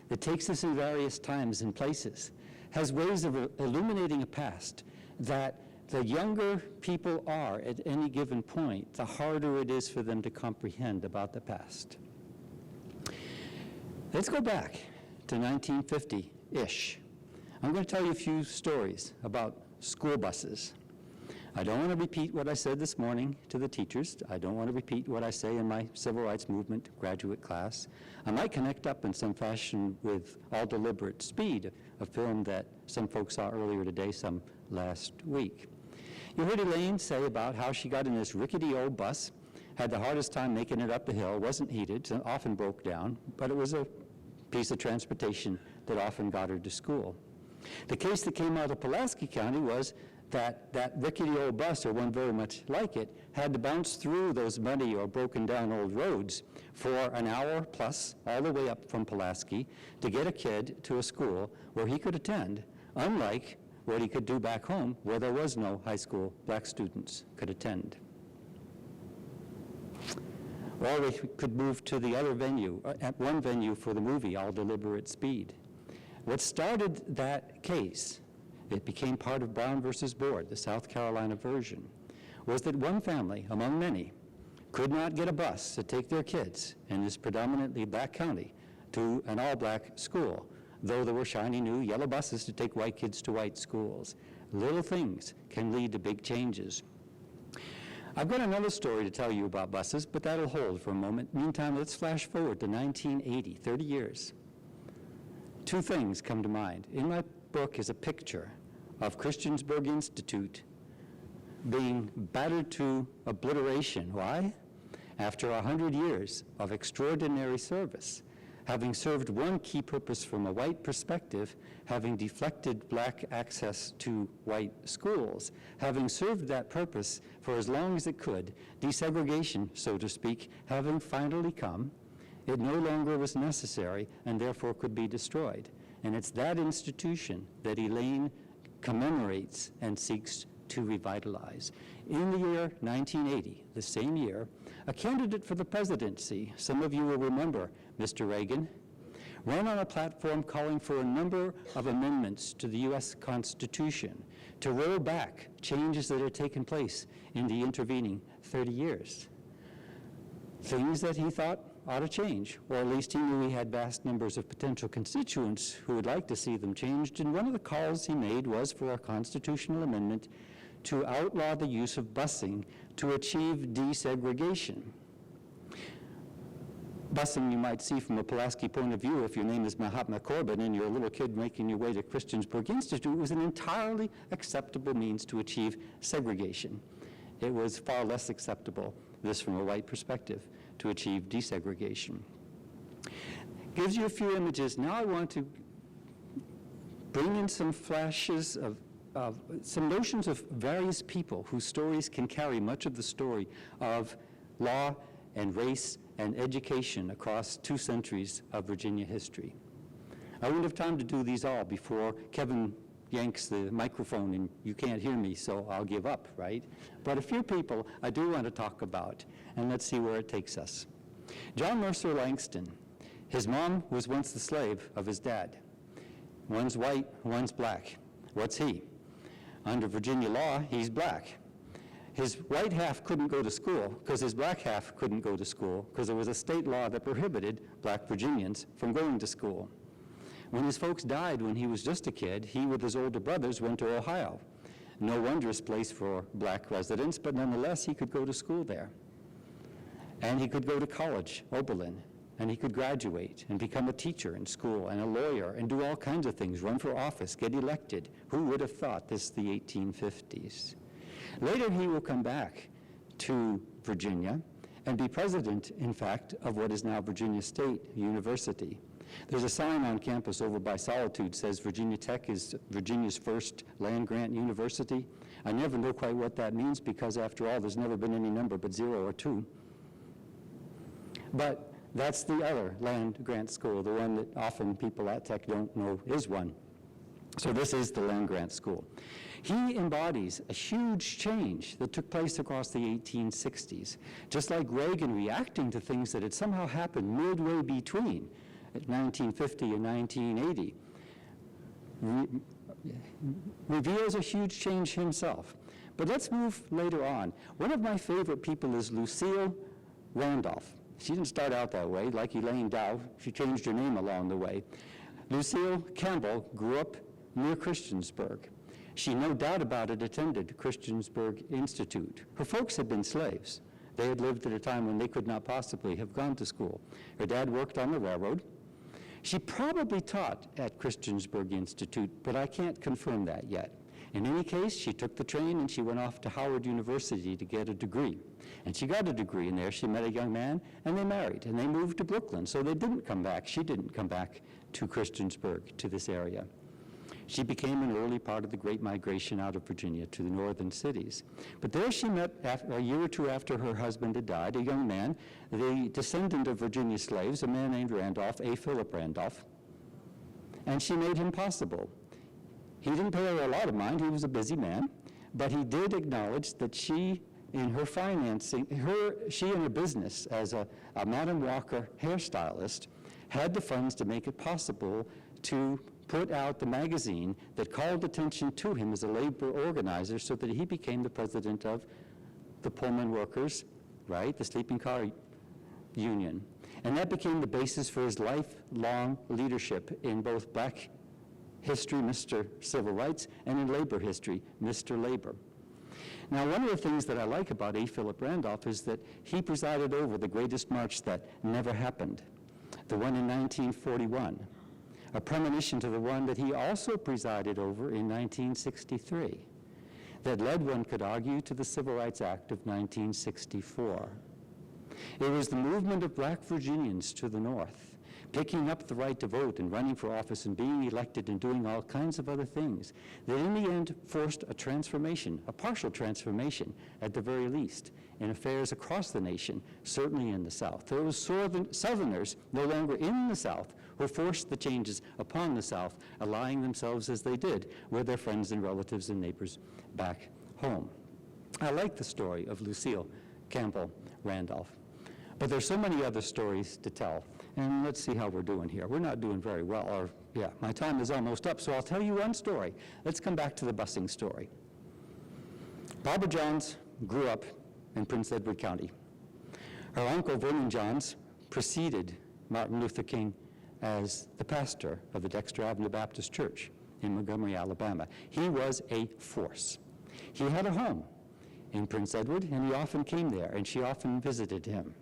that takes us in various times and places, has ways of illuminating a past that the younger people are at any given point, the harder it is for them to comprehend about the past. Let's go back to 1950-ish. I'm going to tell you a few stories about school buses. I don't want to repeat what I said this morning to the teachers. I don't want to repeat what I say in my civil rights movement graduate class. I might connect up in some fashion with All Deliberate Speed, a film that some folks saw earlier today, some last week. You heard Elaine say about how she got in this rickety old bus, had the hardest time making it up the hill, wasn't heated, so often broke down, but it was a piece of transportation that often got her to school. The case that came out of Pulaski County was that rickety old bus, or one very much like it, had to bounce through those muddy or broken down old roads for an hour plus, all the way up from Pulaski, to get a kid to a school where he could attend, unlike what he could do back home, where there was no high school black students could attend. Or we could move to the other venue, at one venue for the movie, All Deliberate Speed. What started that case, it became part of Brown versus Board, the South Carolina version, was that one family, among many, could not get a bus to take their kids in this predominantly black county to an all-black school, though there were shiny new yellow buses to take white kids to white schools. Little things can lead to big changes. I've got another story to tell you about buses, but that'll hold for a moment. Meantime, let's flash forward to 1980, 30 years. Two things come to mind. In my book is a picture of Christiansburg Institute being battered to obliteration. Why? After 100 years of extraordinary service, having served one key purpose from a white perspective, having deflected black access to white schools, having served that purpose for as long as it could, desegregation, so to speak, having finally come, it no longer was necessary and therefore could be destroyed. And it's that institution that Elaine commemorates and seeks to revitalize. In the year 1980, the same year, a candidate for the presidency, some of you will remember Mr. Reagan, ran on a platform calling for a number of amendments to the U.S. Constitution to roll back changes that had taken place in the intervening 30 years. Things that he thought ought to change, or at least he knew he had vast numbers of potential constituents who would like to see them changed, and one of the calls he made was for a constitutional amendment to outlaw the use of busing to achieve desegregation. Busing you might see from a Pulaski point of view if your name is Mahatma Corbin and you're a little kid making your way to Christiansburg Institute was an entirely acceptable means to achieve segregation. It was far less acceptable, this from a white perspective, to achieve desegregation. Gives you a few images. Now I want to bring in some flashes of some notions of various people whose stories can carry much of the story of law and race and education across 2 centuries of Virginia history. I wouldn't have time to do these all before Kevin yanks the microphone and you can't hear me, so I'll give up, right? But a few people I do want to talk about, and let's see where it takes us. John Mercer Langston. His mom was once the slave of his dad. One's white, one's black. What's he? Under Virginia law, he's black. His white half couldn't go to school because his black half couldn't go to school because there was a state law that prohibited black Virginians from going to school. When his folks died when he was just a kid, he with his older brothers went to Ohio. No wondrous place for black residents, but nonetheless he could go to school there. And he could go to college, Oberlin, and he could graduate and become a teacher in school and a lawyer and do all kinds of things, run for office, get elected. Who would have thought this the 1850s? Later, he will come back to Virginia and be president, in fact, of what is now Virginia State University. There's a sign on campus over by Solitude says Virginia Tech is Virginia's first land-grant university. I never know quite what that means because, after all, there's never been any number but 0 or 2. But that's the other land-grant school, the one that often people at Tech don't know is one. So this is the land-grant school. He embodies a huge change that took place across the 1860s, just like Reagan reacting to things that had somehow happened midway between 1950 and 1980, reveals a huge change himself. But let's move later on. One of my favorite people is Lucille Randolph. She didn't start out that way, like Elaine Dowe. She changed her name along the way. Lucille Campbell grew up near Christiansburg. She, no doubt about it, attended Christiansburg Institute. Her folks had been slaves. They had lived at a time when they could not possibly have gone to school. Her dad worked on the railroad. She probably taught at Christiansburg Institute, but I can't confirm that yet. In any case, she took the train and she went off to Howard University to get a degree. And she got a degree, and there she met a young man, and they married, and they moved to Brooklyn. So they didn't come back. She didn't come back to Christiansburg, to this area. She became an early part of the Great Migration out of Virginia to the northern cities. But there she met, a year or two after her husband had died, a young man, the descendant of Virginia slaves, a man named Randolph, A. Philip Randolph. And she made him possible. He didn't pay her a lot of mind. He was a busy man. But he did acknowledge that she, in her financing, she in her business as a Madam Walker hairstylist, had the funds to make it possible to put out the magazine that called attention to him as a labor organizer, so that he became the president of the Pullman Workers, right, the sleeping car union. And that became the basis for his lifelong leadership in both black history, Mr. Civil Rights, and in labor history, Mr. Labor. Now, one of the things that I like about A. Philip Randolph is that he presided over the greatest march that never happened, the one in 1941, a premonition to the one that he also presided over in 1963, that led, one could argue, to the Civil Rights Act of 1964. It was the movement of black Virginians to the north, picking up the right to vote and running for office and being elected and doing all kinds of other things, that in the end forced a transformation, a partial transformation at the very least, in affairs across the nation, certainly in the South. There was Southerners no longer in the South who forced the changes upon the South, allying themselves as they did with their friends and relatives and neighbors back home. I like the story of Lucille Campbell Randolph, but there's so many other stories to tell. And let's see how we're doing here. We're not doing very well, or yeah, my time is almost up, so I'll tell you one story. Let's come back to the busing story. Barbara Johns grew up in Prince Edward County. Her uncle, Vernon Johns, preceded Martin Luther King as the pastor of the Dexter Avenue Baptist Church in Montgomery, Alabama. He was a force. He had a home in Prince Edward, and he often came there, and she often visited him.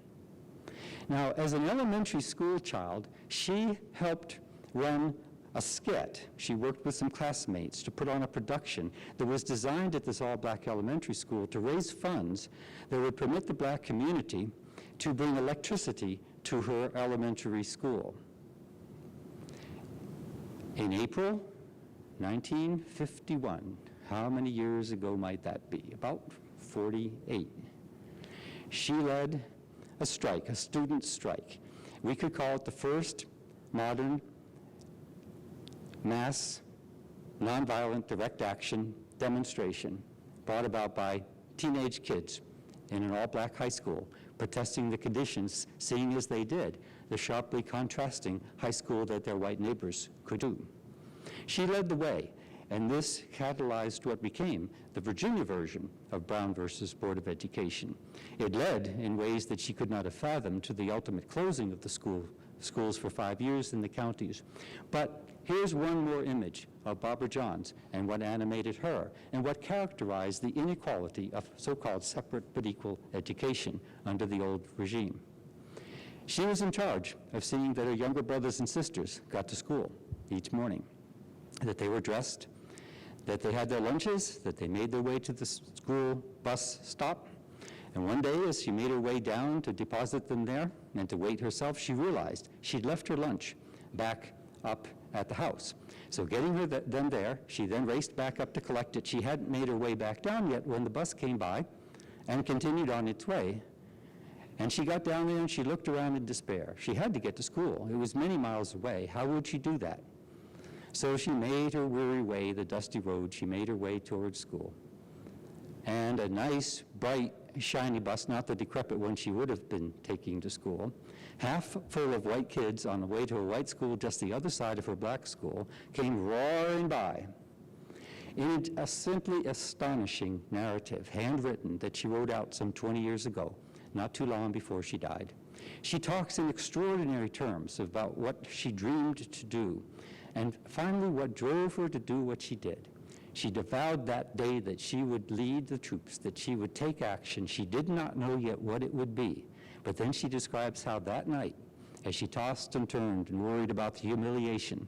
Now, as an elementary school child, she helped run a skit. She worked with some classmates to put on a production that was designed at this all-black elementary school to raise funds that would permit the black community to bring electricity to her elementary school. In April 1951, how many years ago might that be? About 48. She led a strike, a student strike. We could call it the first modern mass, nonviolent, direct action demonstration brought about by teenage kids in an all-black high school protesting the conditions, seeing as they did the sharply contrasting high school that their white neighbors could do. She led the way, and this catalyzed what became the Virginia version of Brown versus Board of Education. It led in ways that she could not have fathomed to the ultimate closing of the schools for 5 years in the counties. But here's one more image of Barbara Johns and what animated her and what characterized the inequality of so-called separate but equal education under the old regime. She was in charge of seeing that her younger brothers and sisters got to school each morning, that they were dressed, that they had their lunches, that they made their way to the school bus stop. And one day, as she made her way down to deposit them there and to wait herself, she realized she'd left her lunch back up at the house. So getting them there, she then raced back up to collect it. She hadn't made her way back down yet when the bus came by and continued on its way. And she got down there and she looked around in despair. She had to get to school. It was many miles away. How would she do that? So she made her weary way, the dusty road. She made her way towards school. And a nice, bright shiny bus, not the decrepit one she would have been taking to school, half full of white kids on the way to a white school just the other side of her black school, came roaring by. In a simply astonishing narrative, handwritten, that she wrote out some 20 years ago, not too long before she died, she talks in extraordinary terms about what she dreamed to do, and finally what drove her to do what she did. She vowed that day that she would lead the troops, that she would take action. She did not know yet what it would be, but then she describes how that night, as she tossed and turned and worried about the humiliation,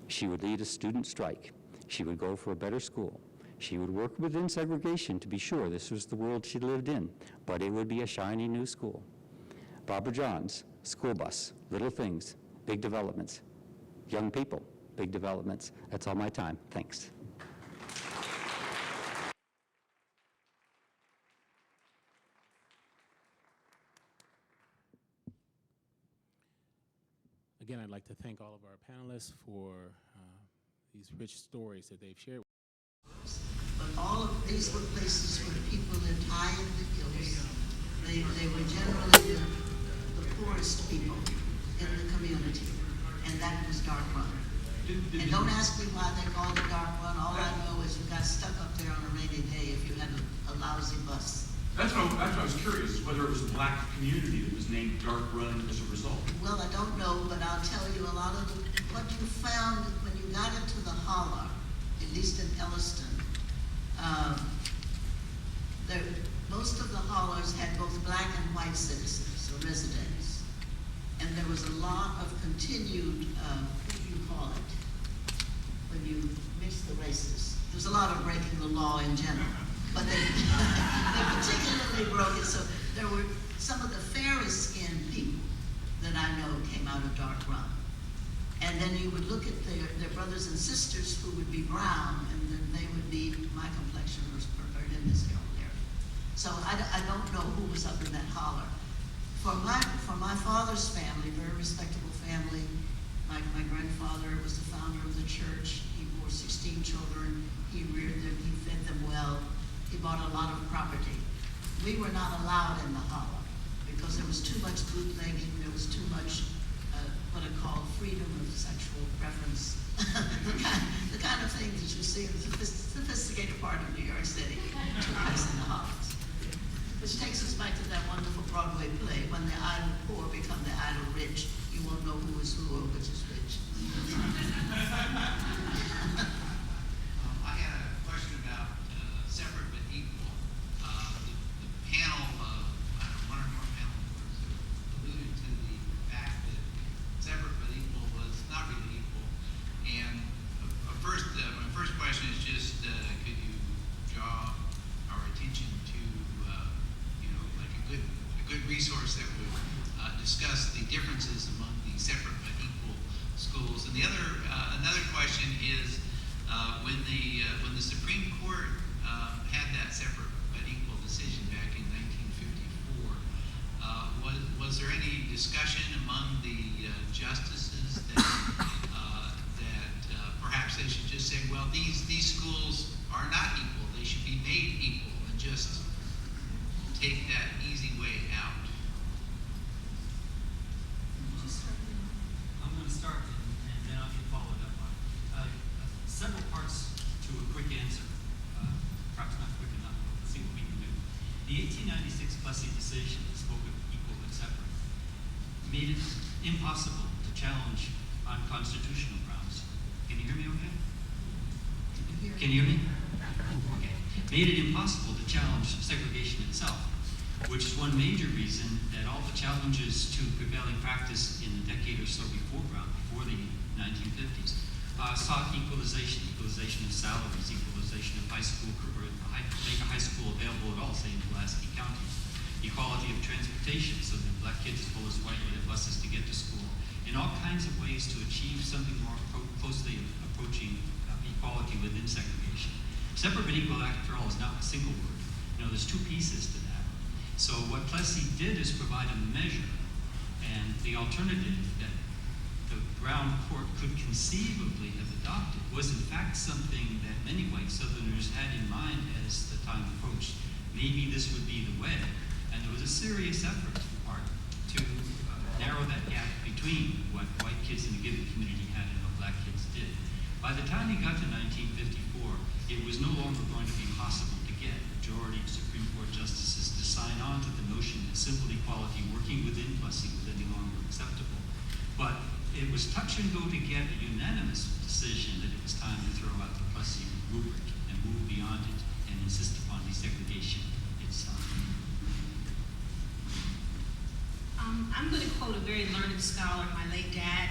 she would lead a student strike. She would go for a better school. She would work within segregation to be sure this was the world she lived in, but it would be a shiny new school. Barbara Johns, school bus, little things, big developments. Young people, big developments. That's all my time. Thanks. Again, I'd like to thank all of our panelists for these rich stories that they've shared. But all of these were places where people lived high in the hills. They were generally the poorest people in the community, and that was Dark Run. And don't ask me why they called it Dark Run. All I know is you got stuck up there on a rainy day if you had a lousy bus. That's what I was curious, whether it was a black community that was named Dark Run as a result. Well, I don't know, but I'll tell you a lot of what you found when you got into the holler, at least in Elliston. Most of the hollers had both black and white citizens, or residents. And there was a lot of continued, what do you call it, when you mix the races? There's a lot of breaking the law in general, but they particularly broke it. So there were some of the fairest skinned people that I know came out of Dark Run. And then you would look at their brothers and sisters who would be brown, and then they would be, my complexion was preferred in this area. So I don't know who was up in that holler. For my father's family, very respectable family, my grandfather was the founder of the church. He bore 16 children. He reared them, he fed them well. He bought a lot of property. We were not allowed in the holler because there was too much bootlegging, there was too much what I call freedom of sexual preference. the kind of things that you see in the sophisticated part of New York City took place in the hollers. Which takes us back to that wonderful Broadway play, when the idle poor become the idle rich, you won't know who is who or which is which. I had a question about separate but equal. The panel of, one or more panel members alluded to the fact that separate but equal was not really equal. And my first question is just, could you draw our attention to a good resource that would discuss the differences among the separate but equal schools? And the another question is, when the Supreme Court had that separate but equal decision back in 1954, was there any discussion among the justices that perhaps they should just say, well, these schools are not equal, they should be made equal, and just take that easy way out? I'm going to start and then I'll get followed up on. Several parts to a quick answer. Perhaps not quick enough, but let's see what we can do. The 1896 Plessy decision that spoke of equal but separate made it impossible to challenge on constitutional grounds. Can you hear me okay? Can you hear me? Okay. Made it impossible to challenge segregation itself, which is one major reason that all the challenges to prevailing practice in the decade or so before the 1950s, sought equalization of salaries, equalization of high school, or make a high school available at all, say in Pulaski County, equality of transportation, so that black kids as well as white would have buses to get to school, and all kinds of ways to achieve something more closely approaching equality within segregation. Separate but equal, after all, is not a single word. There's two pieces to that. So what Plessy did is provide a measure, and the alternative that the Brown court could conceivably have adopted was in fact something that many white Southerners had in mind as the time approached maybe this would be the way. And there was a serious effort on the part to narrow that gap between what white kids in a given community had and what black kids did. By the time he got to 1954, it was no longer going to be possible to get a majority of Supreme Court justices to sign on to the notion that simple equality working within Plessy was any longer acceptable. But it was touch and go to get a unanimous decision that it was time to throw out the Plessy rubric and move beyond it and insist upon desegregation itself. I'm going to quote a very learned scholar, my late dad,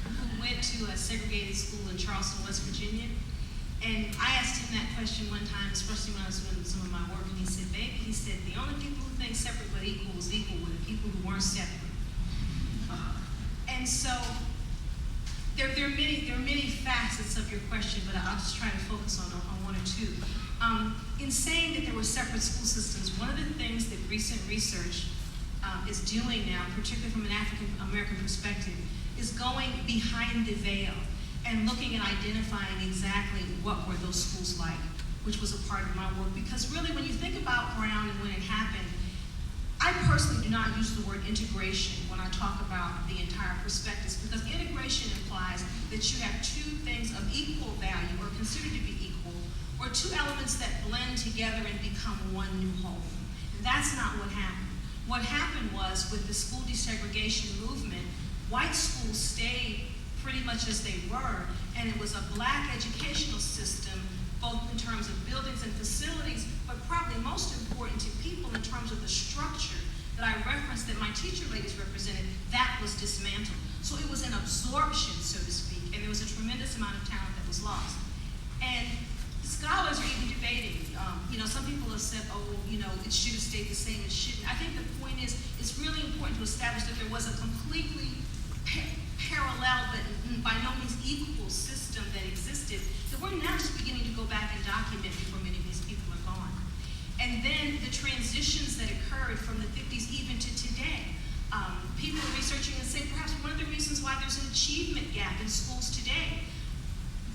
who went to a segregated school in Charleston, West Virginia. And I asked him that question one time, especially when I was doing some of my work, and he said, baby, he said, the only people who think separate but equal was equal were the people who weren't separate. And so there are many facets of your question, but I'll just try to focus on one or two. In saying that there were separate school systems, one of the things that recent research is doing now, particularly from an African American perspective, is going behind the veil and looking at identifying exactly what were those schools like, which was a part of my work. Because really, when you think about Brown and when it happened, I personally do not use the word integration when I talk about the entire prospectus, because integration implies that you have two things of equal value or considered to be equal, or two elements that blend together and become one new whole. And that's not what happened. What happened was, with the school desegregation movement, white schools stayed pretty much as they were, and it was a black educational system, both in terms of buildings and facilities, but probably most important to people in terms of the structure that I referenced that my teacher ladies represented, that was dismantled. So it was an absorption, so to speak, and there was a tremendous amount of talent that was lost. And scholars are even debating, some people have said, it should have stayed the same, it shouldn't. I think the point is, it's really important to establish that there was a completely parallel, but by no means equal system that existed, that we're now just beginning to go back and document before many of these people are gone. And then the transitions that occurred from the 50s even to today. People are researching and say perhaps one of the reasons why there's an achievement gap in schools today,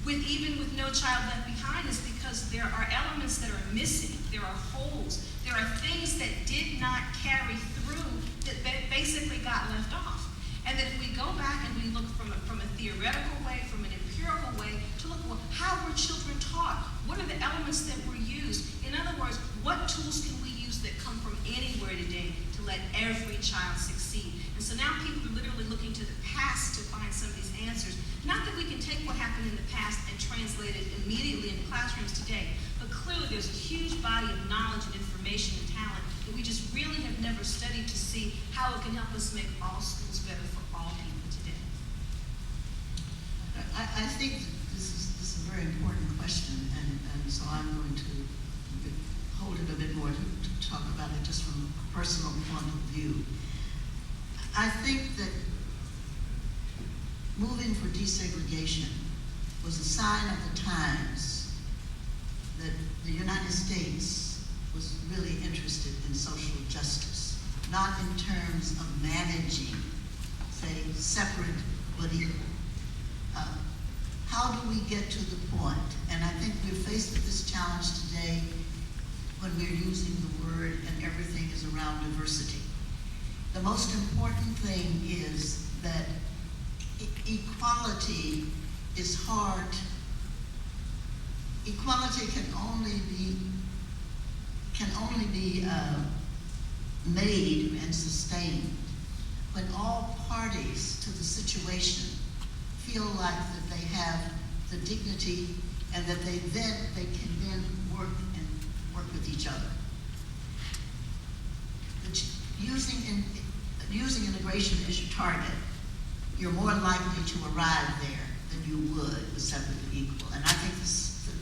even with No Child Left Behind, is because there are elements that are missing, there are holes, there are things that did not carry through that basically got left off. And that if we go back and we look from a theoretical way, from an empirical way, to look, well, how were children taught? What are the elements that were used? In other words, what tools can we use that come from anywhere today to let every child succeed? And so now people are literally looking to the past to find some of these answers. Not that we can take what happened in the past and translate it immediately into classrooms today, but clearly there's a huge body of knowledge and information and talent that we just really have never studied to see how it can help us make all schools better for all people today. I think this is a very important question, and so I'm going to hold it a bit more to talk about it just from a personal point of view. I think that moving for desegregation was a sign of the times that the United States was really interested in social justice, not in terms of managing, say, separate but equal. How do we get to the point? And I think we're faced with this challenge today when we're using the word and everything is around diversity. The most important thing is that equality is hard. Equality can only be made and sustained when all parties to the situation feel like that they have the dignity and that they can then work with each other. Using integration as your target, you're more likely to arrive there than you would with separate and equal. And I think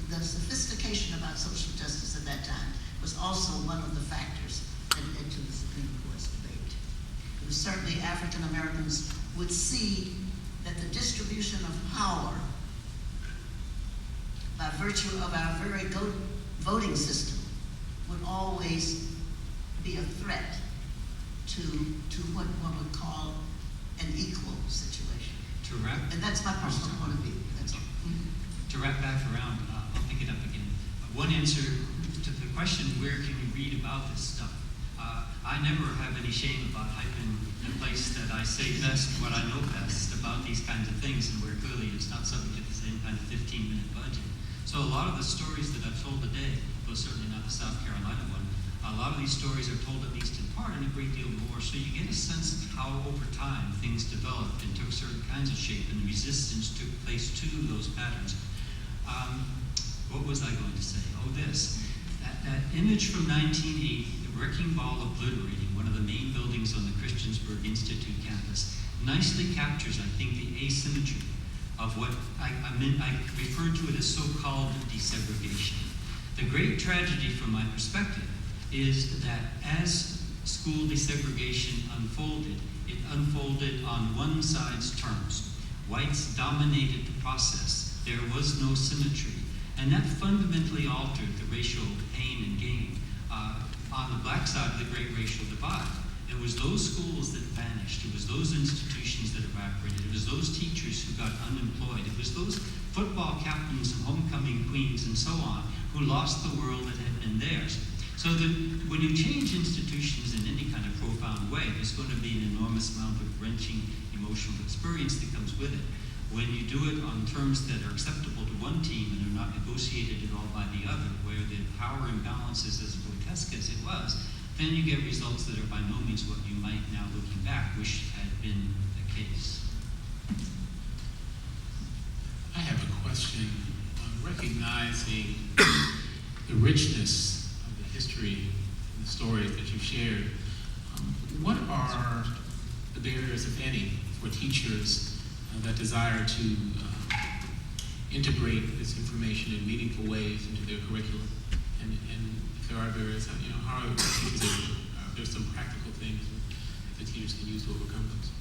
the sophistication about social justice at that time was also one of the factors that led to the Supreme Court's debate. It was certainly African Americans would see that the distribution of power by virtue of our very voting system would always be a threat to what one would call an equal situation. And that's my personal point of view. That's all. To wrap back around, I'll pick it up again. One answer to the question, where can we read about this stuff. I never have any shame about hyping the place that I say best, what I know best about these kinds of things, and where clearly it's not subject to the same kind of 15-minute budget. So a lot of the stories that I've told today, though certainly not the South Carolina one, a lot of these stories are told at least in part and a great deal more, so you get a sense of how over time things developed and took certain kinds of shape and resistance took place to those patterns. What was I going to say? Oh, this. That image from 1980, the wrecking ball obliterating one of the main buildings on the Christiansburg Institute campus, nicely captures, I think, the asymmetry of what I refer to it as so-called desegregation. The great tragedy from my perspective is that as school desegregation unfolded, it unfolded on one side's terms. Whites dominated the process. There was no symmetry. And that fundamentally altered the racial pain and gain on the black side of the great racial divide. It was those schools that vanished. It was those institutions that evaporated. It was those teachers who got unemployed. It was those football captains and homecoming queens and so on who lost the world that had been theirs. So that when you change institutions in any kind of profound way, there's going to be an enormous amount of wrenching emotional experience that comes with it. When you do it on terms that are acceptable to one team and are not negotiated at all by the other, where the power imbalance is as grotesque as it was, then you get results that are by no means what you might now, looking back, wish had been the case. I have a question on recognizing the richness of the history and the stories that you've shared. What are the barriers, if any, for teachers that desire to integrate this information in meaningful ways into their curriculum? And if there are barriers, how are there some practical things that the teachers can use to overcome those?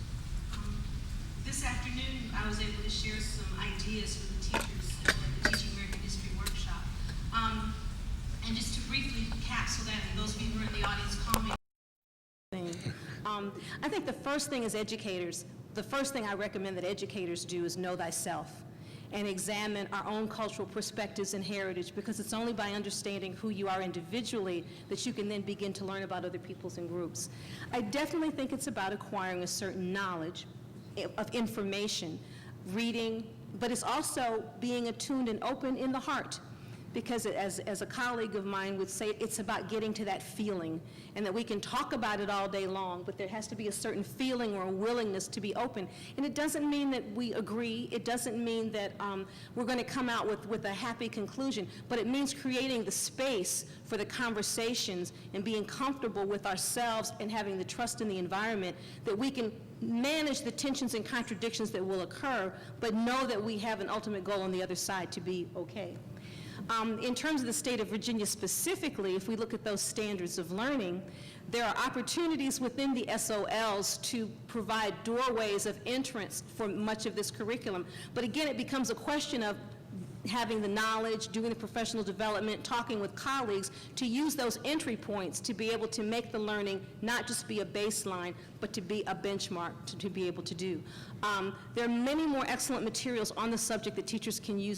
This afternoon, I was able to share some ideas with the teachers at the Teaching American History Workshop. And just to briefly capsule that, and those of you who are in the audience comment. I think the first thing as educators, the first thing I recommend that educators do is know thyself and examine our own cultural perspectives and heritage, because it's only by understanding who you are individually that you can then begin to learn about other peoples and groups. I definitely think it's about acquiring a certain knowledge of information, reading, but it's also being attuned and open in the heart. Because as a colleague of mine would say, it's about getting to that feeling, and that we can talk about it all day long, but there has to be a certain feeling or a willingness to be open. And it doesn't mean that we agree. It doesn't mean that we're going to come out with a happy conclusion, but it means creating the space for the conversations and being comfortable with ourselves and having the trust in the environment that we can manage the tensions and contradictions that will occur, but know that we have an ultimate goal on the other side to be okay. In terms of the state of Virginia specifically, if we look at those standards of learning, there are opportunities within the SOLs to provide doorways of entrance for much of this curriculum. But again, it becomes a question of having the knowledge, doing the professional development, talking with colleagues to use those entry points to be able to make the learning not just be a baseline, but to be a benchmark to be able to do. There are many more excellent materials on the subject that teachers can use